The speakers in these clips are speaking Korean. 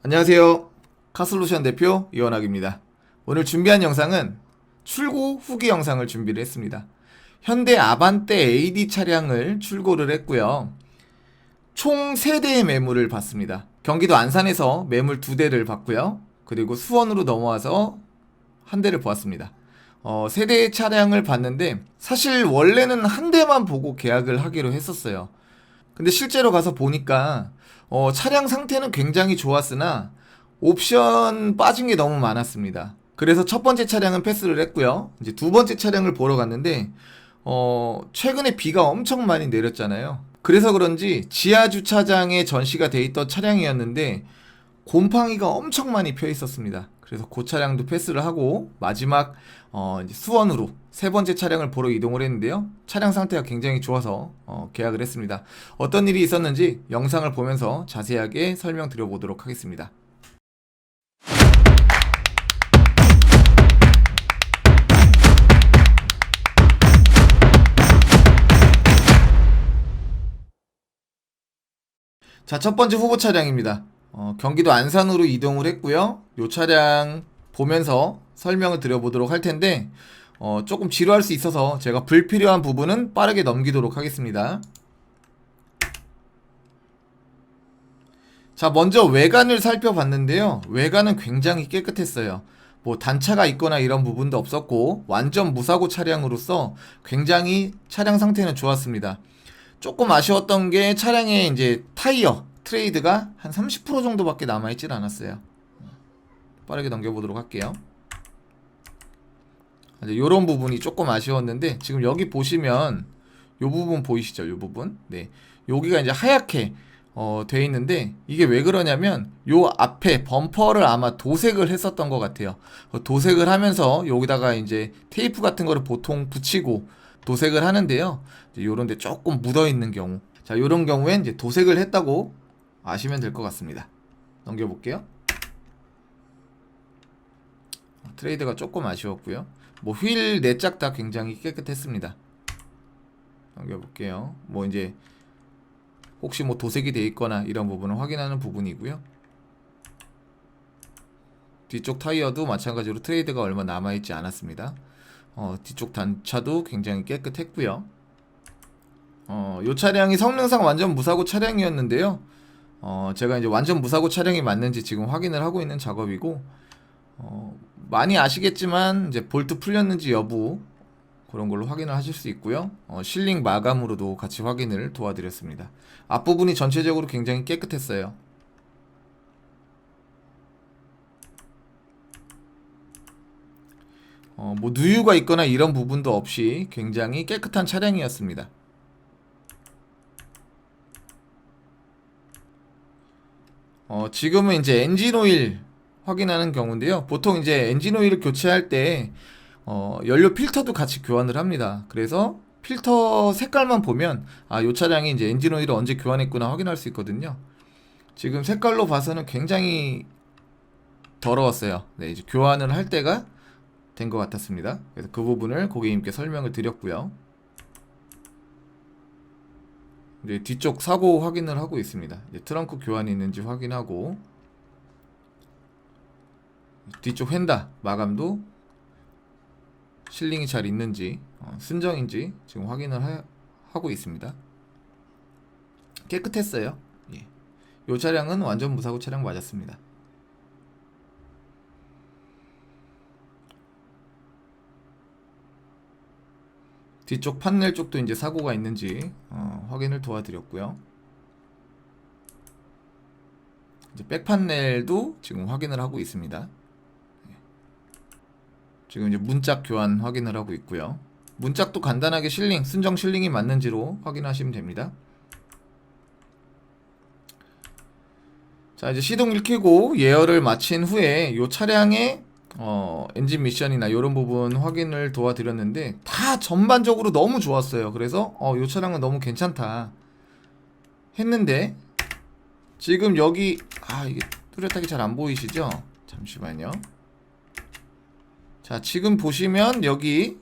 안녕하세요. 카솔루션 대표 이원학입니다. 오늘 준비한 영상은 출고 후기 영상을 준비를 했습니다. 현대 아반떼 AD 차량을 출고를 했고요. 총 3대의 매물을 받습니다. 경기도 안산에서 매물 2대를 받고요. 그리고 수원으로 넘어와서 한 대를 보았습니다. 3대의 차량을 봤는데 사실 원래는 한 대만 보고 계약을 하기로 했었어요. 근데 실제로 가서 보니까 차량 상태는 굉장히 좋았으나 옵션 빠진 게 너무 많았습니다. 그래서 첫 번째 차량은 패스를 했고요. 이제 두 번째 차량을 보러 갔는데 최근에 비가 엄청 많이 내렸잖아요. 그래서 그런지 지하 주차장에 전시가 돼 있던 차량이었는데 곰팡이가 엄청 많이 펴 있었습니다. 그래서 그 차량도 패스를 하고 마지막 이제 수원으로 세 번째 차량을 보러 이동을 했는데요. 차량 상태가 굉장히 좋아서 계약을 했습니다. 어떤 일이 있었는지 영상을 보면서 자세하게 설명드려 보도록 하겠습니다. 자, 첫 번째 후보 차량입니다. 경기도 안산으로 이동을 했고요. 이 차량 보면서 설명을 드려보도록 할 텐데 조금 지루할 수 있어서 제가 불필요한 부분은 빠르게 넘기도록 하겠습니다. 자, 먼저 외관을 살펴봤는데요. 외관은 굉장히 깨끗했어요. 뭐 단차가 있거나 이런 부분도 없었고 완전 무사고 차량으로서 굉장히 차량 상태는 좋았습니다. 조금 아쉬웠던 게 차량의 이제 타이어 트레이드가 한 30% 정도밖에 남아있질 않았어요. 빠르게 넘겨보도록 할게요. 이런 부분이 조금 아쉬웠는데 지금 여기 보시면 요 부분 보이시죠? 요 부분. 네, 여기가 이제 하얗게 돼 있는데 이게 왜 그러냐면 요 앞에 범퍼를 아마 도색을 했었던 것 같아요. 도색을 하면서 여기다가 이제 테이프 같은 거를 보통 붙이고 도색을 하는데요. 요런데 조금 묻어 있는 경우, 자, 요런 경우엔 이제 도색을 했다고 아시면 될 것 같습니다. 넘겨볼게요. 트레이드가 조금 아쉬웠고요. 뭐 휠 4짝 다 굉장히 깨끗했습니다. 넘겨볼게요. 뭐 이제 혹시 뭐 도색이 돼 있거나 이런 부분을 확인하는 부분이고요. 뒤쪽 타이어도 마찬가지로 트레이드가 얼마 남아있지 않았습니다. 뒤쪽 단차도 굉장히 깨끗했고요. 요 차량이 성능상 완전 무사고 차량이었는데요. 제가 이제 완전 무사고 차량이 맞는지 지금 확인을 하고 있는 작업이고, 많이 아시겠지만 이제 볼트 풀렸는지 여부 그런 걸로 확인을 하실 수 있고요. 실링 마감으로도 같이 확인을 도와드렸습니다. 앞부분이 전체적으로 굉장히 깨끗했어요. 뭐 누유가 있거나 이런 부분도 없이 굉장히 깨끗한 차량이었습니다. 지금은 이제 엔진 오일 확인하는 경우인데요. 보통 이제 엔진 오일을 교체할 때 연료 필터도 같이 교환을 합니다. 그래서 필터 색깔만 보면 요 차량이 이제 엔진 오일을 언제 교환했구나 확인할 수 있거든요. 지금 색깔로 봐서는 굉장히 더러웠어요. 네, 이제 교환을 할 때가 된 것 같았습니다. 그래서 그 부분을 고객님께 설명을 드렸고요. 이제 뒤쪽 사고 확인을 하고 있습니다. 이제 트렁크 교환이 있는지 확인하고, 뒤쪽 휀다 마감도 실링이 잘 있는지 순정인지 지금 확인을 하고 있습니다. 깨끗했어요. 예. 이 차량은 완전 무사고 차량 맞았습니다. 뒤쪽 판넬 쪽도 이제 사고가 있는지 확인을 도와드렸고요. 이제 백 판넬도 지금 확인을 하고 있습니다. 지금 이제 문짝 교환 확인을 하고 있고요. 문짝도 간단하게 실링, 순정 실링이 맞는지로 확인하시면 됩니다. 자, 이제 시동을 켜고 예열을 마친 후에 이 차량의 엔진 미션이나 이런 부분 확인을 도와드렸는데 다 전반적으로 너무 좋았어요. 그래서 이 차량은 너무 괜찮다 했는데 지금 여기 이게 뚜렷하게 잘 안 보이시죠? 잠시만요. 자, 지금 보시면 여기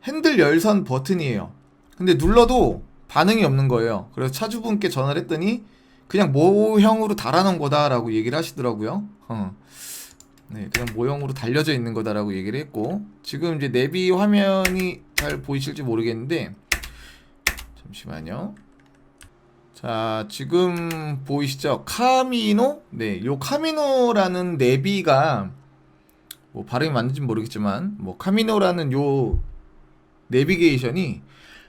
핸들 열선 버튼이에요. 근데 눌러도 반응이 없는 거예요. 그래서 차주분께 전화를 했더니 그냥 모형으로 달아놓은 거다라고 얘기를 하시더라고요. 네, 그냥 모형으로 달려져 있는 거다라고 얘기를 했고, 지금 이제 내비 화면이 잘 보이실지 모르겠는데, 잠시만요. 자, 지금 보이시죠? 카미노? 네, 요 카미노라는 내비가 뭐 발음이 맞는지 모르겠지만, 뭐 카미노라는 요 내비게이션이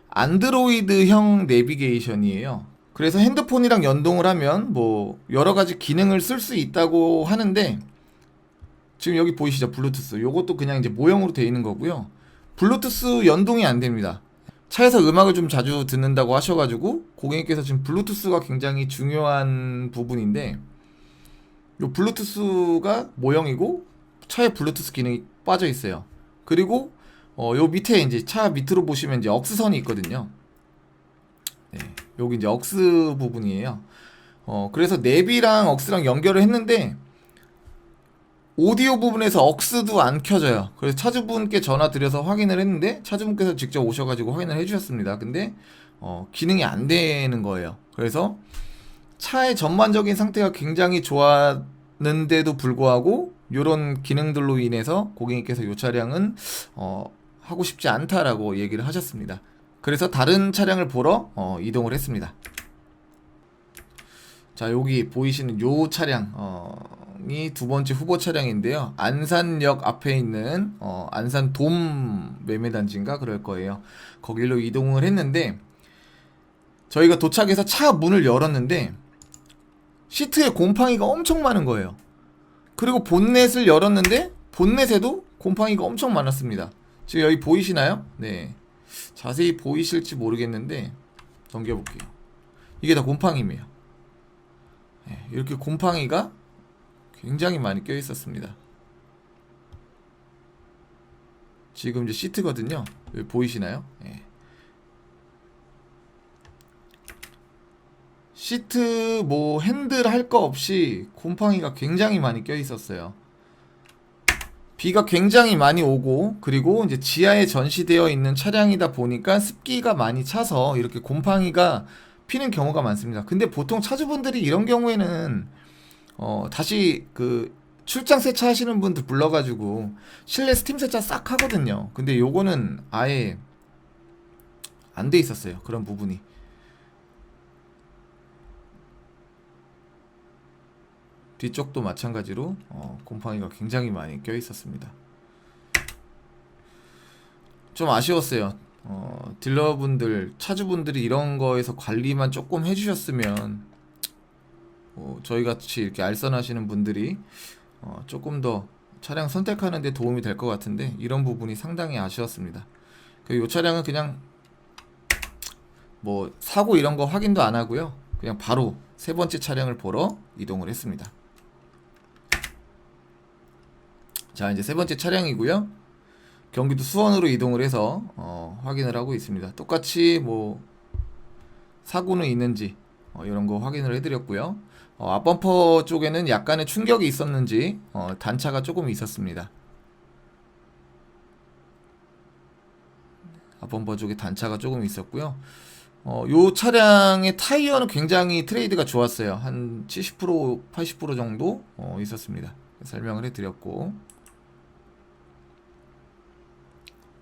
안드로이드형 내비게이션이에요. 그래서 핸드폰이랑 연동을 하면 뭐 여러 가지 기능을 쓸 수 있다고 하는데, 지금 여기 보이시죠? 블루투스. 요것도 그냥 이제 모형으로 되어 있는 거고요. 블루투스 연동이 안 됩니다. 차에서 음악을 좀 자주 듣는다고 하셔가지고 고객님께서 지금 블루투스가 굉장히 중요한 부분인데, 요 블루투스가 모형이고 차에 블루투스 기능이 빠져 있어요. 그리고 요 밑에 이제 차 밑으로 보시면 이제 억스선이 있거든요. 네, 여기 이제 억스 부분이에요. 그래서 내비랑 억스랑 연결을 했는데 오디오 부분에서 억스도 안 켜져요. 그래서 차주분께 전화 드려서 확인을 했는데 차주분께서 직접 오셔가지고 확인을 해주셨습니다. 근데 기능이 안 되는 거예요. 그래서 차의 전반적인 상태가 굉장히 좋았는데도 불구하고 이런 기능들로 인해서 고객님께서 이 차량은 하고 싶지 않다라고 얘기를 하셨습니다. 그래서 다른 차량을 보러 이동을 했습니다. 자, 여기 보이시는 요 차량이 두 번째 후보 차량인데요. 안산역 앞에 있는 안산 돔 매매단지인가 그럴 거예요. 거길로 이동을 했는데, 저희가 도착해서 차 문을 열었는데 시트에 곰팡이가 엄청 많은 거예요. 그리고 본넷을 열었는데 본넷에도 곰팡이가 엄청 많았습니다. 지금 여기 보이시나요? 네, 자세히 보이실지 모르겠는데 넘겨볼게요. 이게 다 곰팡이입니다. 네, 이렇게 곰팡이가 굉장히 많이 껴 있었습니다. 지금 이제 시트거든요. 여기 보이시나요? 네. 시트 뭐 핸들 할 거 없이 곰팡이가 굉장히 많이 껴 있었어요. 비가 굉장히 많이 오고, 그리고 이제 지하에 전시되어 있는 차량이다 보니까 습기가 많이 차서 이렇게 곰팡이가 피는 경우가 많습니다. 근데 보통 차주분들이 이런 경우에는 다시 그 출장 세차 하시는 분들 불러가지고 실내 스팀 세차 싹 하거든요. 근데 요거는 아예 안 돼 있었어요. 그런 부분이. 뒤쪽도 마찬가지로 곰팡이가 굉장히 많이 껴 있었습니다. 좀 아쉬웠어요. 딜러분들, 차주분들이 이런 거에서 관리만 조금 해주셨으면 저희 같이 이렇게 알선하시는 분들이 조금 더 차량 선택하는 데 도움이 될 것 같은데, 이런 부분이 상당히 아쉬웠습니다. 이 차량은 그냥 뭐 사고 이런 거 확인도 안 하고요, 그냥 바로 세 번째 차량을 보러 이동을 했습니다. 자, 이제 세 번째 차량이고요. 경기도 수원으로 이동을 해서 확인을 하고 있습니다. 똑같이 뭐 사고는 있는지 이런 거 확인을 해드렸고요. 앞범퍼 쪽에는 약간의 충격이 있었는지 단차가 조금 있었습니다. 앞범퍼 쪽에 단차가 조금 있었고요. 요 차량의 타이어는 굉장히 트레이드가 좋았어요. 한 70% 80% 정도 있었습니다. 설명을 해드렸고,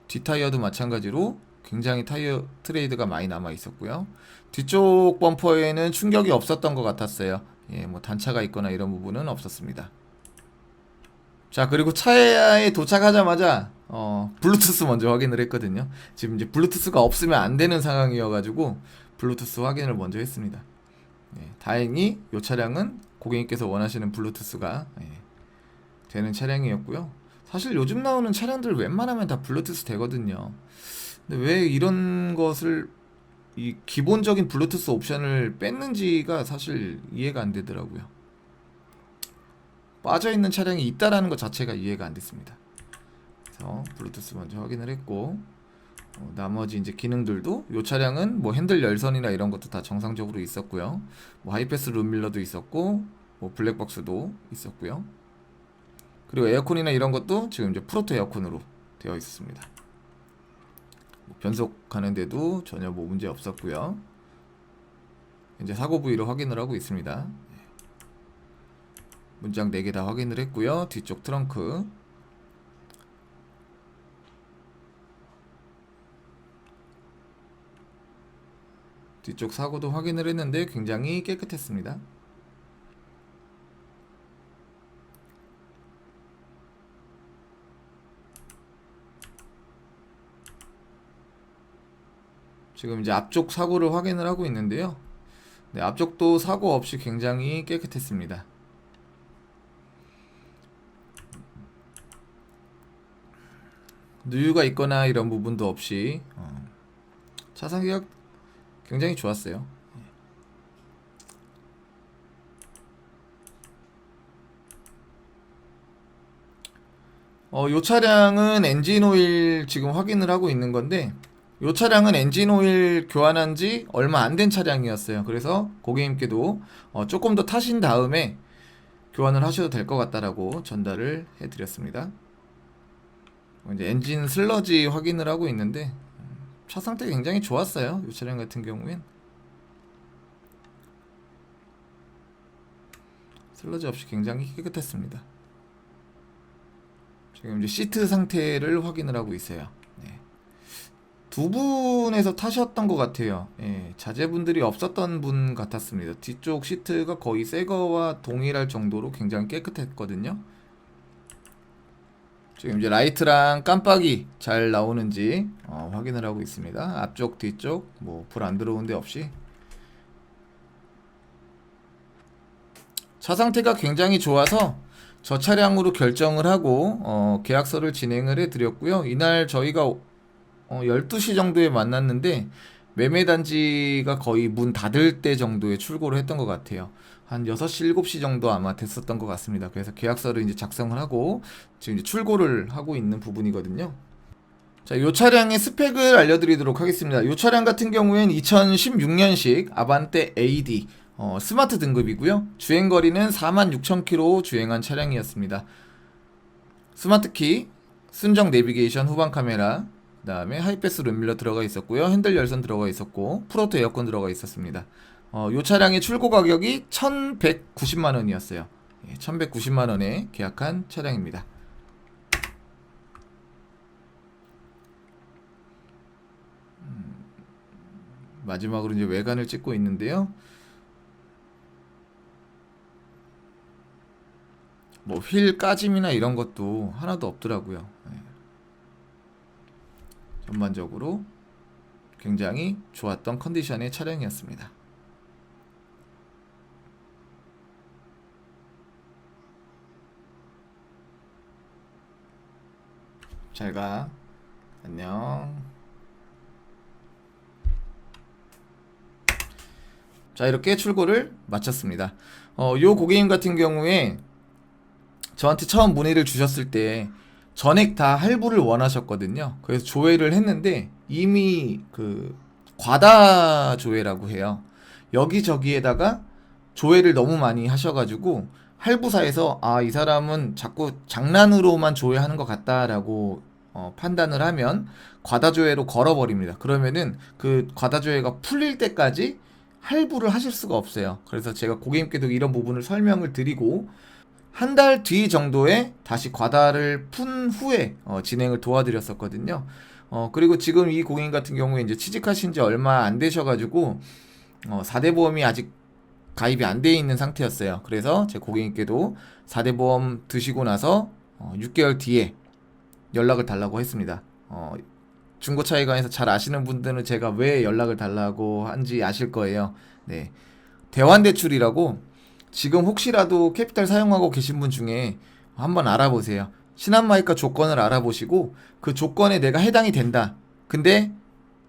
뒷타이어도 마찬가지로 굉장히 타이어 트레이드가 많이 남아 있었고요. 뒤쪽 범퍼에는 충격이 없었던 것 같았어요. 예, 뭐 단차가 있거나 이런 부분은 없었습니다. 자, 그리고 차에 도착하자마자 블루투스 먼저 확인을 했거든요. 지금 이제 블루투스가 없으면 안 되는 상황이어가지고 블루투스 확인을 먼저 했습니다. 예, 다행히 이 차량은 고객님께서 원하시는 블루투스가 되는 차량이었고요. 사실 요즘 나오는 차량들 웬만하면 다 블루투스 되거든요. 근데 왜 이런 것을, 이 기본적인 블루투스 옵션을 뺐는지가 사실 이해가 안 되더라고요. 빠져있는 차량이 있다라는 것 자체가 이해가 안 됐습니다. 그래서 블루투스 먼저 확인을 했고, 나머지 이제 기능들도 이 차량은 뭐 핸들 열선이나 이런 것도 다 정상적으로 있었고요. 뭐 하이패스 룸밀러도 있었고, 뭐 블랙박스도 있었고요. 그리고 에어컨이나 이런 것도 지금 이제 프로토 에어컨으로 되어 있었습니다. 변속하는데도 전혀 뭐 문제 없었고요. 이제 사고 부위를 확인을 하고 있습니다. 문장 4개 다 확인을 했고요. 뒤쪽 트렁크, 뒤쪽 사고도 확인을 했는데 굉장히 깨끗했습니다. 지금 이제 앞쪽 사고를 확인을 하고 있는데요. 네, 앞쪽도 사고 없이 굉장히 깨끗했습니다. 누유가 있거나 이런 부분도 없이 차 상태가 굉장히 좋았어요. 요 차량은 엔진 오일 지금 확인을 하고 있는 건데, 요 차량은 엔진 오일 교환한 지 얼마 안 된 차량이었어요. 그래서 고객님께도 조금 더 타신 다음에 교환을 하셔도 될 것 같다라고 전달을 해드렸습니다. 이제 엔진 슬러지 확인을 하고 있는데 차 상태가 굉장히 좋았어요. 이 차량 같은 경우엔 슬러지 없이 굉장히 깨끗했습니다. 지금 이제 시트 상태를 확인을 하고 있어요. 네. 두 분에서 타셨던 것 같아요. 예, 자제분들이 없었던 분 같았습니다. 뒤쪽 시트가 거의 새 거와 동일할 정도로 굉장히 깨끗했거든요. 지금 이제 라이트랑 깜빡이 잘 나오는지 확인을 하고 있습니다. 앞쪽 뒤쪽 뭐 불 안 들어온 데 없이 차 상태가 굉장히 좋아서 저 차량으로 결정을 하고 계약서를 진행을 해 드렸고요. 이날 저희가 12시 정도에 만났는데 매매단지가 거의 문 닫을 때 정도에 출고를 했던 것 같아요. 한 6시, 7시 정도 아마 됐었던 것 같습니다. 그래서 계약서를 이제 작성을 하고 지금 이제 출고를 하고 있는 부분이거든요. 자, 이 차량의 스펙을 알려드리도록 하겠습니다. 이 차량 같은 경우에는 2016년식 아반떼 AD 스마트 등급이고요. 주행거리는 46,000km 주행한 차량이었습니다. 스마트키, 순정 내비게이션, 후방 카메라, 그 다음에 하이패스 룸밀러 들어가 있었고요. 핸들 열선 들어가 있었고 프로토 에어컨 들어가 있었습니다. 요 차량의 출고 가격이 1,190만원이었어요. 예, 1,190만원에 계약한 차량입니다. 마지막으로 이제 외관을 찍고 있는데요. 뭐 휠 까짐이나 이런 것도 하나도 없더라고요. 예. 전반적으로 굉장히 좋았던 컨디션의 차량이었습니다. 잘 가. 안녕. 자, 이렇게 출고를 마쳤습니다. 요 고객님 같은 경우에 저한테 처음 문의를 주셨을 때 전액 다 할부를 원하셨거든요. 그래서 조회를 했는데 이미 그 과다 조회라고 해요. 여기저기에다가 조회를 너무 많이 하셔가지고 할부사에서 이 사람은 자꾸 장난으로만 조회하는 것 같다라고 판단을 하면 과다 조회로 걸어버립니다. 그러면은 그 과다 조회가 풀릴 때까지 할부를 하실 수가 없어요. 그래서 제가 고객님께도 이런 부분을 설명을 드리고 한 달 뒤 정도에 다시 과다를 푼 후에 진행을 도와드렸었거든요. 그리고 지금 이 고객님 같은 경우에 이제 취직하신 지 얼마 안 되셔가지고 4대 보험이 아직 가입이 안 돼 있는 상태였어요. 그래서 제 고객님께도 4대 보험 드시고 나서 6개월 뒤에 연락을 달라고 했습니다. 중고차에 관해서 잘 아시는 분들은 제가 왜 연락을 달라고 한지 아실 거예요. 네. 대환대출이라고 지금 혹시라도 캐피탈 사용하고 계신 분 중에 한번 알아보세요. 신한마이카 조건을 알아보시고 그 조건에 내가 해당이 된다. 근데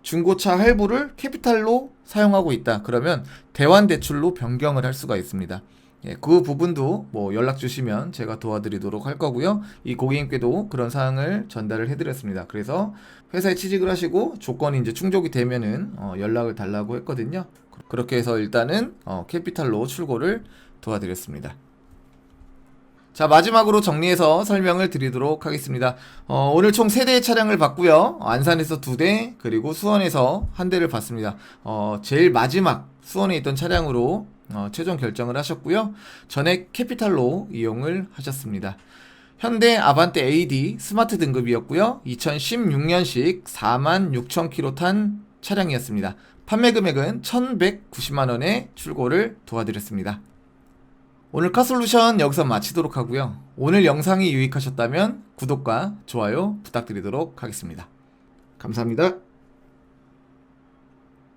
중고차 할부를 캐피탈로 사용하고 있다. 그러면 대환대출로 변경을 할 수가 있습니다. 예, 그 부분도 뭐 연락 주시면 제가 도와드리도록 할 거고요. 이 고객님께도 그런 사항을 전달을 해드렸습니다. 그래서 회사에 취직을 하시고 조건이 이제 충족이 되면은 연락을 달라고 했거든요. 그렇게 해서 일단은 캐피탈로 출고를 도와드렸습니다. 자, 마지막으로 정리해서 설명을 드리도록 하겠습니다. 오늘 총 3대의 차량을 봤고요. 안산에서 2대, 그리고 수원에서 1대를 봤습니다. 제일 마지막 수원에 있던 차량으로 최종 결정을 하셨고요. 전액 캐피탈로 이용을 하셨습니다. 현대 아반떼 AD 스마트 등급이었고요. 2016년식 46,000km 탄 차량이었습니다. 판매 금액은 1,190만원에 출고를 도와드렸습니다. 오늘 카솔루션 여기서 마치도록 하고요. 오늘 영상이 유익하셨다면 구독과 좋아요 부탁드리도록 하겠습니다. 감사합니다.